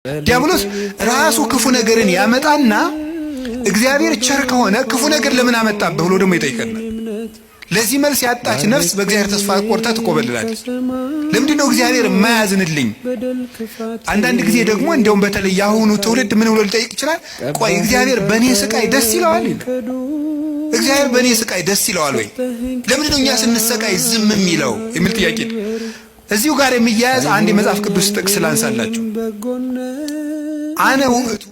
ዲያብሎስ ራሱ ክፉ ነገርን ያመጣና እግዚአብሔር ቸር ከሆነ ክፉ ነገር ለምን አመጣብህ ብሎ ደግሞ ይጠይቀናል። ለዚህ መልስ ያጣች ነፍስ በእግዚአብሔር ተስፋ ቆርጣ ትቆበልላለች። ለምንድን ነው እግዚአብሔር የማያዝንልኝ? አንዳንድ ጊዜ ደግሞ እንደውም በተለይ ያሁኑ ትውልድ ምን ብሎ ሊጠይቅ ይችላል? ቆይ እግዚአብሔር በእኔ ስቃይ ደስ ይለዋል? እግዚአብሔር በእኔ ስቃይ ደስ ይለዋል ወይ? ለምንድን ነው እኛ ስንሰቃይ ዝም የሚለው የሚል ጥያቄ ነው። እዚሁ ጋር የሚያያዝ አንድ የመጽሐፍ ቅዱስ ጥቅስ ላንሳላችሁ። አነ ውእቱ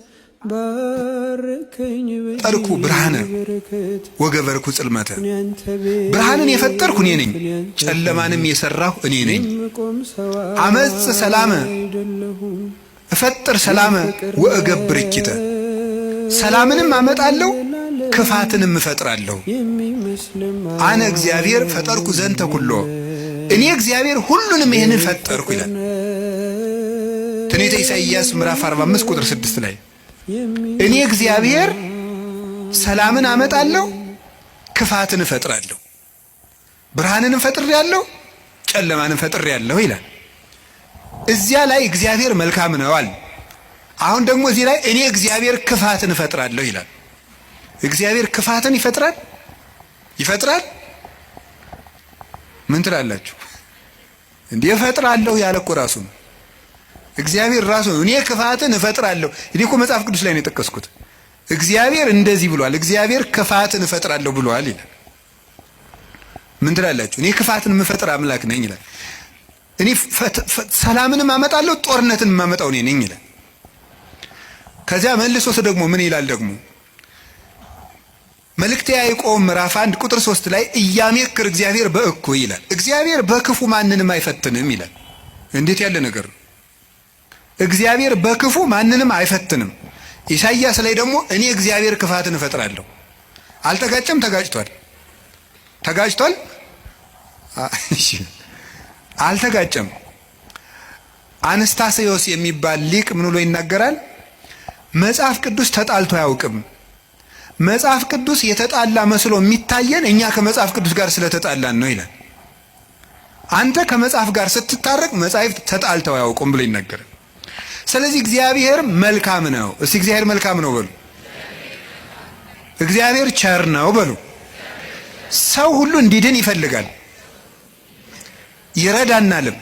ጠርኩ ብርሃነ ወገበርኩ ጽልመተ፣ ብርሃንን የፈጠርኩ እኔ ነኝ፣ ጨለማንም የሰራሁ እኔ ነኝ። አመጽ ሰላመ እፈጥር ሰላመ ወእገብር እኪተ፣ ሰላምንም አመጣለሁ ክፋትንም እፈጥራለሁ። አነ እግዚአብሔር ፈጠርኩ ዘንተ ኩሎ፣ እኔ እግዚአብሔር ሁሉንም ይሄንን ፈጠርኩ ይላል ትንቢተ ኢሳይያስ ምዕራፍ 45 ቁጥር 6 ላይ። እኔ እግዚአብሔር ሰላምን አመጣለሁ ክፋትን እፈጥራለሁ፣ ብርሃንንም ፈጥሬያለሁ ጨለማንም ፈጥሬያለሁ ይላል። እዚያ ላይ እግዚአብሔር መልካም ነው አለ። አሁን ደግሞ እዚህ ላይ እኔ እግዚአብሔር ክፋትን እፈጥራለሁ ይላል። እግዚአብሔር ክፋትን ይፈጥራል? ምን ትላላችሁ? እንዴ እፈጥራለሁ ያለ እኮ ራሱ ነው። እግዚአብሔር ራሱ ነው እኔ ክፋትን እፈጥራለሁ። እኔ እኮ መጽሐፍ ቅዱስ ላይ ነው የጠቀስኩት። እግዚአብሔር እንደዚህ ብሏል፣ እግዚአብሔር ክፋትን እፈጥራለሁ ብሏል ይላል። ምን ትላላችሁ? እኔ ክፋትን የምፈጥር አምላክ ነኝ ይላል። እኔ ሰላምንም አመጣለሁ ጦርነትን የማመጣው እኔ ነኝ ይላል። ከዚያ መልሶስ ደግሞ ምን ይላል? ደግሞ መልእክተ ያዕቆብ ምዕራፍ 1 ቁጥር 3 ላይ እያሜክር እግዚአብሔር በእኩይ ይላል። እግዚአብሔር በክፉ ማንንም አይፈትንም ይላል። እንዴት ያለ ነገር ነው! እግዚአብሔር በክፉ ማንንም አይፈትንም። ኢሳይያስ ላይ ደግሞ እኔ እግዚአብሔር ክፋትን እፈጥራለሁ። አልተጋጨም? ተጋጭቷል? አልተጋጨም። አነስታሴዎስ የሚባል ሊቅ ምን ብሎ ይናገራል? መጽሐፍ ቅዱስ ተጣልቶ አያውቅም። መጽሐፍ ቅዱስ የተጣላ መስሎ የሚታየን እኛ ከመጽሐፍ ቅዱስ ጋር ስለተጣላን ነው ይላል። አንተ ከመጽሐፍ ጋር ስትታረቅ መጻሕፍት ተጣልተው አያውቁም ብሎ ይናገራል። ስለዚህ እግዚአብሔር መልካም ነው። እስቲ እግዚአብሔር መልካም ነው በሉ። እግዚአብሔር ቸር ነው በሉ። ሰው ሁሉ እንዲድን ይፈልጋል፣ ይረዳናልም።